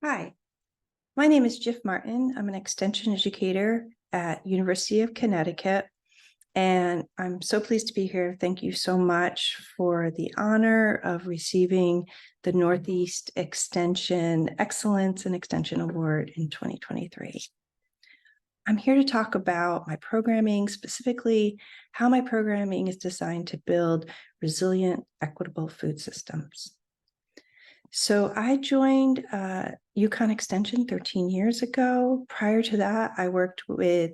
Hi, my name is Jiff Martin. I'm an extension educator at University of Connecticut, and I'm so pleased to be here. Thank you so much for the honor of receiving the Northeast Extension Excellence and Extension Award in 2023. I'm here to talk about my programming, specifically how my programming is designed to build resilient, equitable food systems. So I joined UConn Extension 13 years ago. Prior to that, I worked with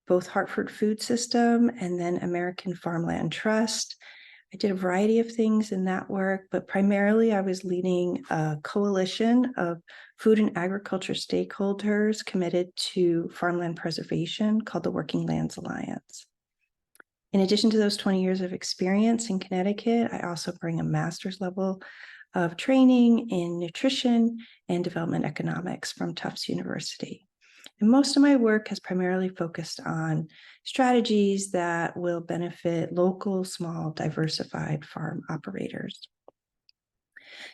both Hartford Food System and then American Farmland Trust. I did a variety of things in that work, but primarily I was leading a coalition of food and agriculture stakeholders committed to farmland preservation called the Working Lands Alliance. In addition to those 20 years of experience in Connecticut, I also bring a master's level of training in nutrition and development economics from Tufts University. And most of my work has primarily focused on strategies that will benefit local, small, diversified farm operators.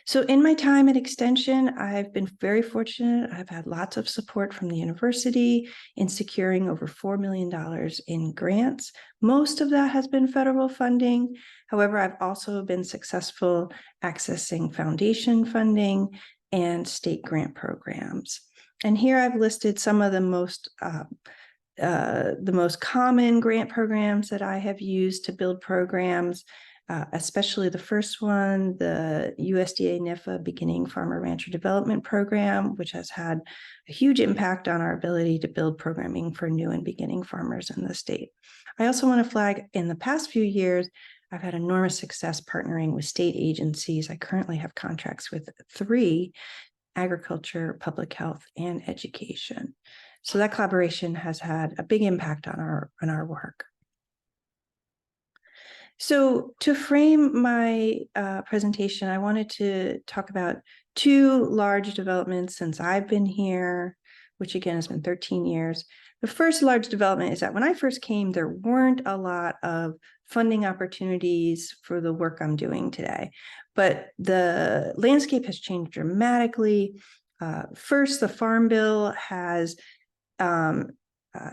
So in my time at Extension, I've been very fortunate. I've had lots of support from the university in securing over $4 million in grants. Most of that has been federal funding. However, I've also been successful accessing foundation funding and state grant programs. And here I've listed some of the most common grant programs that I have used to build programs. Especially the first one, the USDA NIFA Beginning Farmer Rancher Development Program, which has had a huge impact on our ability to build programming for new and beginning farmers in the state. I also want to flag, in the past few years, I've had enormous success partnering with state agencies. I currently have contracts with 3: agriculture, public health, and education. So that collaboration has had a big impact on our work. So to frame my presentation, I wanted to talk about 2 large developments since I've been here, which again has been 13 years. The first large development is that when I first came, there weren't a lot of funding opportunities for the work I'm doing today, but the landscape has changed dramatically. First, the Farm Bill has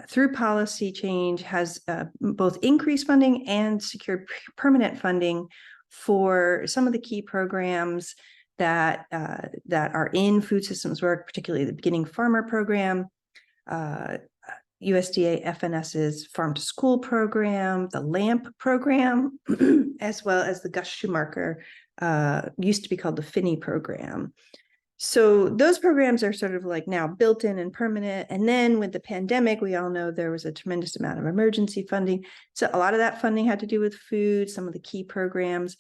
through policy change, has both increased funding and secured permanent funding for some of the key programs that are in food systems work, particularly the Beginning Farmer Program, USDA FNS's Farm to School program, the LAMP program, as well as the Gus Schumacher, used to be called the Finney program. So those programs are sort of like now built in and permanent. And then with the pandemic, we all know there was a tremendous amount of emergency funding. So a lot of that funding had to do with food. Some of the key programs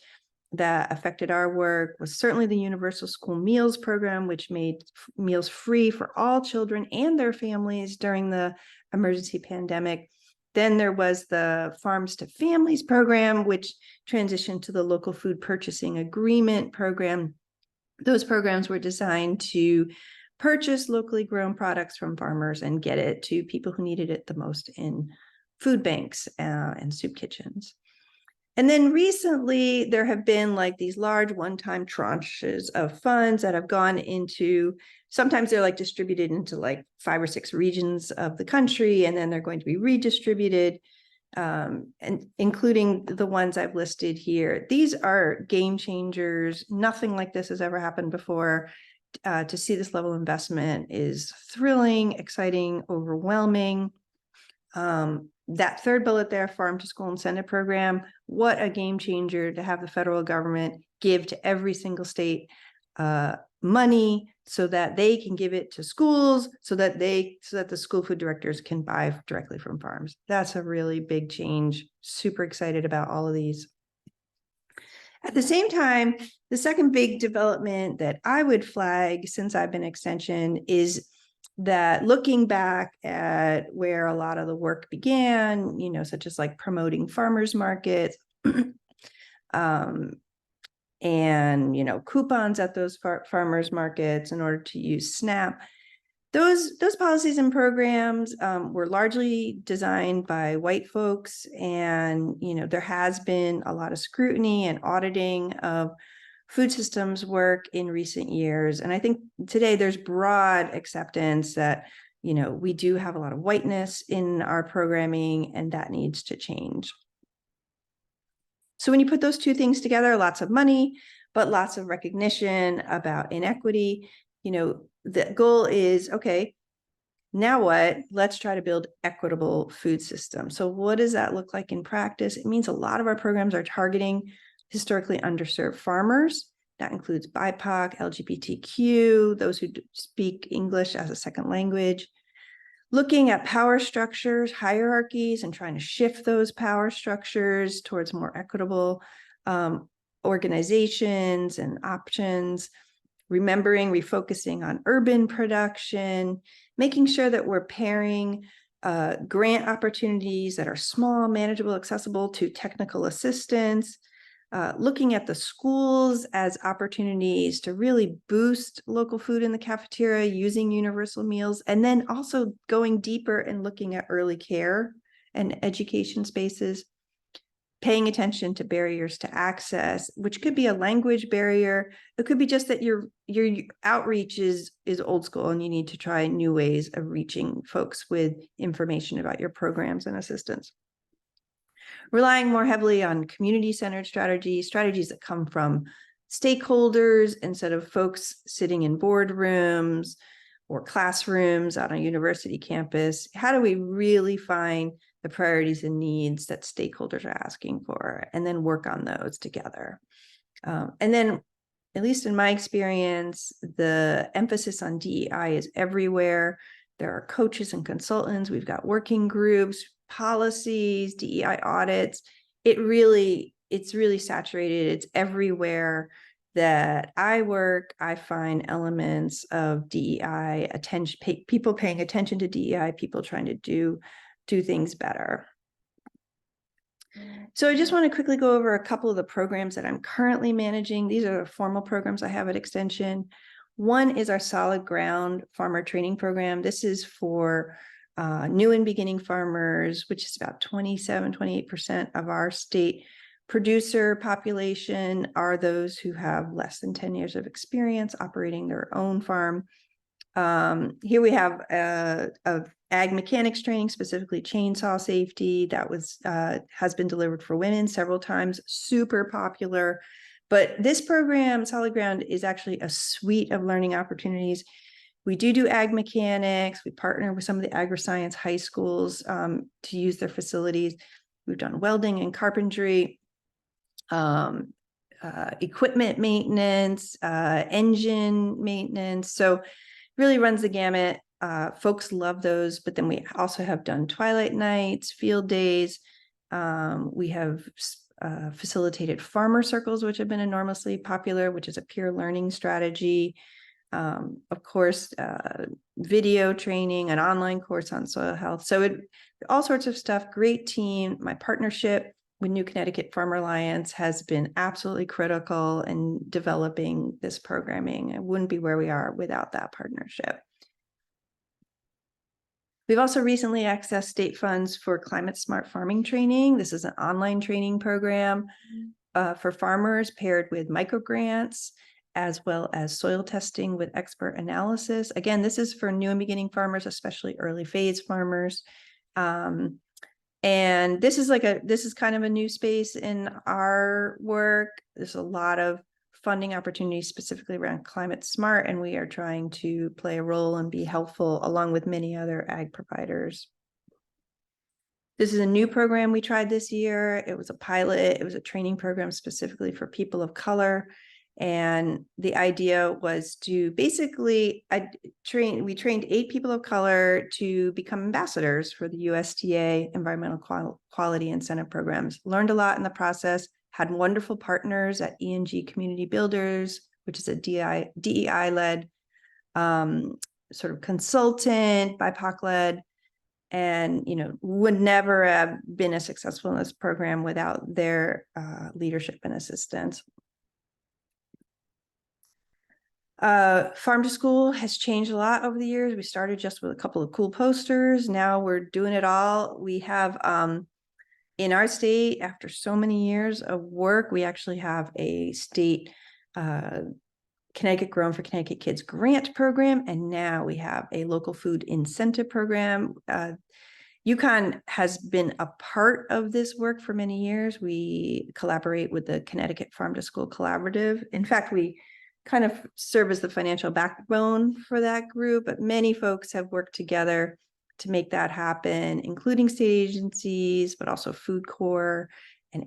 that affected our work was certainly the Universal School Meals Program, which made meals free for all children and their families during the emergency pandemic. Then there was the Farms to Families program, which transitioned to the Local Food Purchasing Agreement program. Those programs were designed to purchase locally grown products from farmers and get it to people who needed it the most in food banks and soup kitchens. And then recently, there have been like these large one-time tranches of funds that have gone into, sometimes they're like distributed into like 5 or 6 regions of the country, and then they're going to be redistributed. And including the ones I've listed here. These are game changers. Nothing like this has ever happened before. To see this level of investment is thrilling, exciting, overwhelming. That third bullet there, Farm to School Incentive Program, what a game changer to have the federal government give to every single state money so that they can give it to schools, so that the school food directors can buy directly from farms. That's a really big change. Super excited about all of these. At the same time, the second big development that I would flag since I've been Extension is that looking back at where a lot of the work began, such as like promoting farmers markets, and coupons at those farmers markets in order to use SNAP. Those policies and programs were largely designed by white folks, and there has been a lot of scrutiny and auditing of food systems work in recent years. And I think today there's broad acceptance that, we do have a lot of whiteness in our programming, and that needs to change. So when you put those two things together, lots of money, but lots of recognition about inequity, the goal is, okay, now what? Let's try to build equitable food systems. So what does that look like in practice? It means a lot of our programs are targeting historically underserved farmers. That includes BIPOC, LGBTQ, those who speak English as a second language. Looking at power structures, hierarchies, and trying to shift those power structures towards more equitable organizations and options. Remembering, refocusing on urban production, making sure that we're pairing grant opportunities that are small, manageable, accessible to technical assistance, looking at the schools as opportunities to really boost local food in the cafeteria using universal meals, and then also going deeper and looking at early care and education spaces, paying attention to barriers to access, which could be a language barrier. It could be just that your outreach is old school and you need to try new ways of reaching folks with information about your programs and assistance. Relying more heavily on community-centered strategies that come from stakeholders instead of folks sitting in boardrooms or classrooms on a university campus. How do we really find the priorities and needs that stakeholders are asking for, and then work on those together? And then, at least in my experience, the emphasis on DEI is everywhere. There are coaches and consultants. We've got working groups, policies, DEI audits. It's really saturated. It's everywhere that I work. I find elements of DEI attention, people paying attention to DEI, people trying to do things better. So I just want to quickly go over a couple of the programs that I'm currently managing. These are the formal programs I have at Extension. One is our Solid Ground Farmer Training Program. This is for new and beginning farmers, which is about 28% of our state producer population are those who have less than 10 years of experience operating their own farm. Here we have a ag mechanics training, specifically chainsaw safety, that has been delivered for women several times, super popular. But this program, Solid Ground, is actually a suite of learning opportunities. We do ag mechanics. We partner with some of the agri-science high schools to use their facilities. We've done welding and carpentry, equipment maintenance, engine maintenance. So really runs the gamut. Folks love those, but then we also have done twilight nights, field days. We have facilitated farmer circles, which have been enormously popular, which is a peer learning strategy. Of course, video training, an online course on soil health. So all sorts of stuff, great team. My partnership with New Connecticut Farmer Alliance has been absolutely critical in developing this programming. It wouldn't be where we are without that partnership. We've also recently accessed state funds for climate smart farming training. This is an online training program for farmers paired with microgrants, as well as soil testing with expert analysis. Again, this is for new and beginning farmers, especially early phase farmers. And this is kind of a new space in our work. There's a lot of funding opportunities specifically around climate smart, and we are trying to play a role and be helpful along with many other ag providers. This is a new program we tried this year. It was a pilot. It was a training program specifically for people of color. And the idea was to basically we trained 8 people of color to become ambassadors for the USDA environmental quality incentive programs. Learned a lot in the process, had wonderful partners at ENG Community Builders, which is a DEI-led sort of consultant, BIPOC-led, and would never have been as successful in this program without their leadership and assistance. Farm to School has changed a lot over the years. We started just with a couple of cool posters. Now we're doing it all. We have, in our state, after so many years of work, we actually have a state Connecticut Grown for Connecticut Kids grant program, and now we have a local food incentive program. UConn has been a part of this work for many years. We collaborate with the Connecticut Farm to School Collaborative. In fact, we kind of serve as the financial backbone for that group, but many folks have worked together to make that happen, including state agencies, but also Food Corps and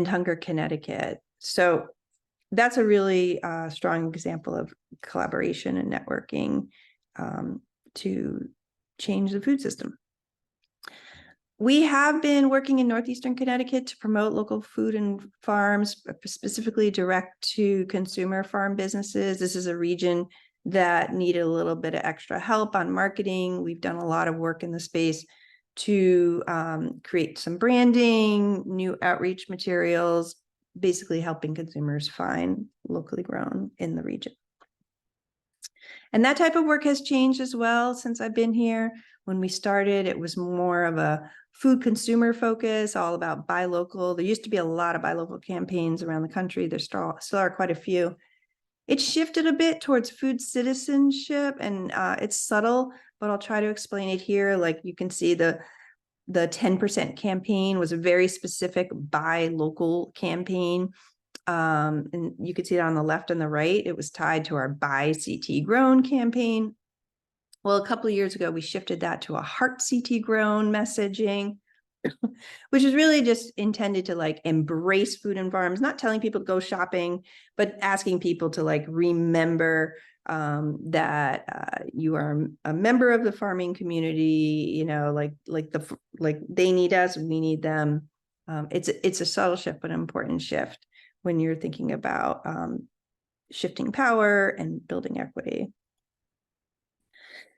Hunger Connecticut. So that's a really strong example of collaboration and networking to change the food system. We have been working in Northeastern Connecticut to promote local food and farms, specifically direct to consumer farm businesses. This is a region that needed a little bit of extra help on marketing. We've done a lot of work in the space to create some branding, new outreach materials, basically helping consumers find locally grown in the region. And that type of work has changed as well since I've been here. When we started, it was more of a food consumer focus, all about buy local. There used to be a lot of buy local campaigns around the country. There still are quite a few. It shifted a bit towards food citizenship, and it's subtle, but I'll try to explain it here. Like you can see the 10% campaign was a very specific buy local campaign. And you can see it on the left and the right. It was tied to our Buy CT Grown campaign. Well, a couple of years ago, we shifted that to a Heart CT Grown messaging, which is really just intended to like embrace food and farms, not telling people to go shopping, but asking people to like remember that you are a member of the farming community, you know, like they need us, we need them. It's a subtle shift, but an important shift when you're thinking about shifting power and building equity.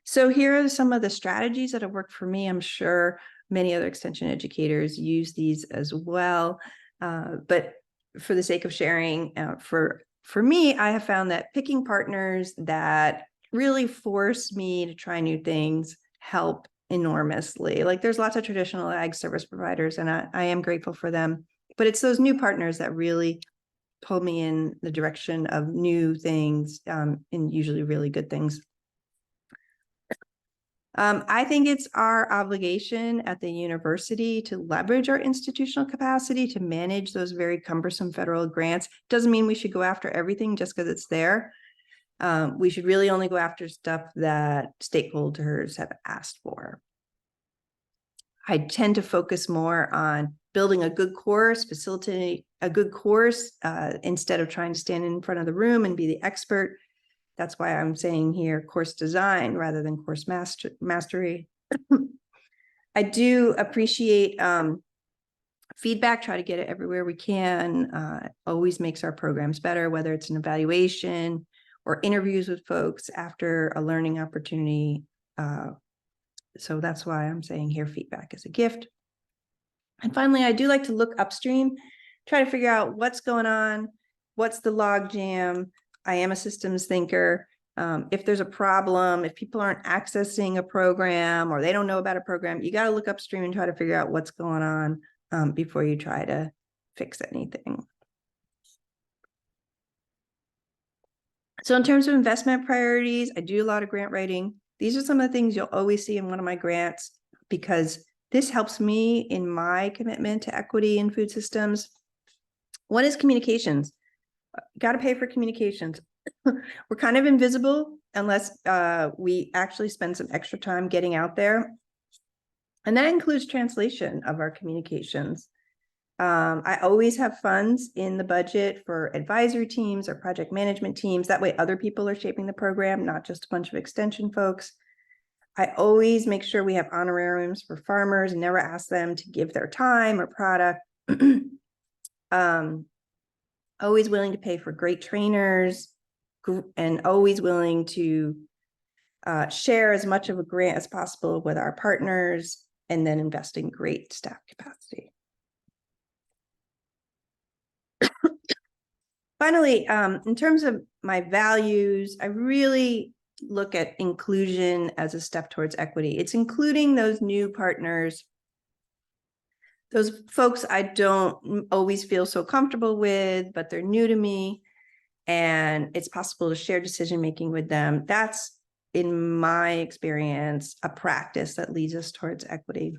So here are some of the strategies that have worked for me. I'm sure many other extension educators use these as well. But for the sake of sharing, for me, I have found that picking partners that really force me to try new things help enormously. Like there's lots of traditional ag service providers, and I am grateful for them. But it's those new partners that really pull me in the direction of new things, and usually really good things. I think it's our obligation at the university to leverage our institutional capacity to manage those very cumbersome federal grants. Doesn't mean we should go after everything just because it's there. We should really only go after stuff that stakeholders have asked for. I tend to focus more on building a good course, facilitating a good course, instead of trying to stand in front of the room and be the expert. That's why I'm saying here course design rather than course mastery. I do appreciate feedback, try to get it everywhere we can. Always makes our programs better, whether it's an evaluation or interviews with folks after a learning opportunity. So that's why I'm saying here feedback is a gift. And finally, I do like to look upstream, try to figure out what's going on, what's the log jam. I am a systems thinker. If there's a problem, if people aren't accessing a program or they don't know about a program, you got to look upstream and try to figure out what's going on before you try to fix anything. So in terms of investment priorities, I do a lot of grant writing. These are some of the things you'll always see in one of my grants because this helps me in my commitment to equity in food systems. One is communications. Got to pay for communications. We're kind of invisible unless we actually spend some extra time getting out there. And that includes translation of our communications. I always have funds in the budget for advisory teams or project management teams. That way other people are shaping the program, not just a bunch of extension folks. I always make sure we have honorariums for farmers and never ask them to give their time or product. Always willing to pay for great trainers and always willing to share as much of a grant as possible with our partners and then invest in great staff capacity. Finally, in terms of my values, I really look at inclusion as a step towards equity. It's including those new partners Those folks I don't always feel so comfortable with, but they're new to me, and it's possible to share decision-making with them. That's, in my experience, a practice that leads us towards equity.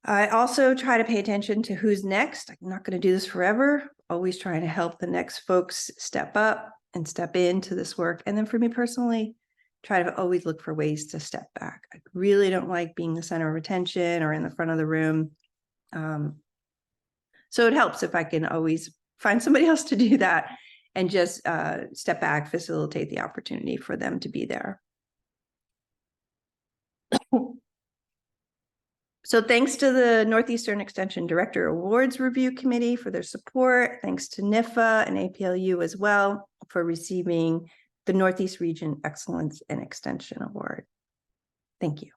I also try to pay attention to who's next. I'm not going to do this forever, always trying to help the next folks step up and step into this work. And then for me personally, try to always look for ways to step back. I really don't like being the center of attention or in the front of the room. So it helps if I can always find somebody else to do that and just step back, facilitate the opportunity for them to be there. So thanks to the Northeastern Extension Director Awards Review Committee for their support. Thanks to NIFA and APLU as well for receiving the Northeast Region Excellence in Extension Award. Thank you.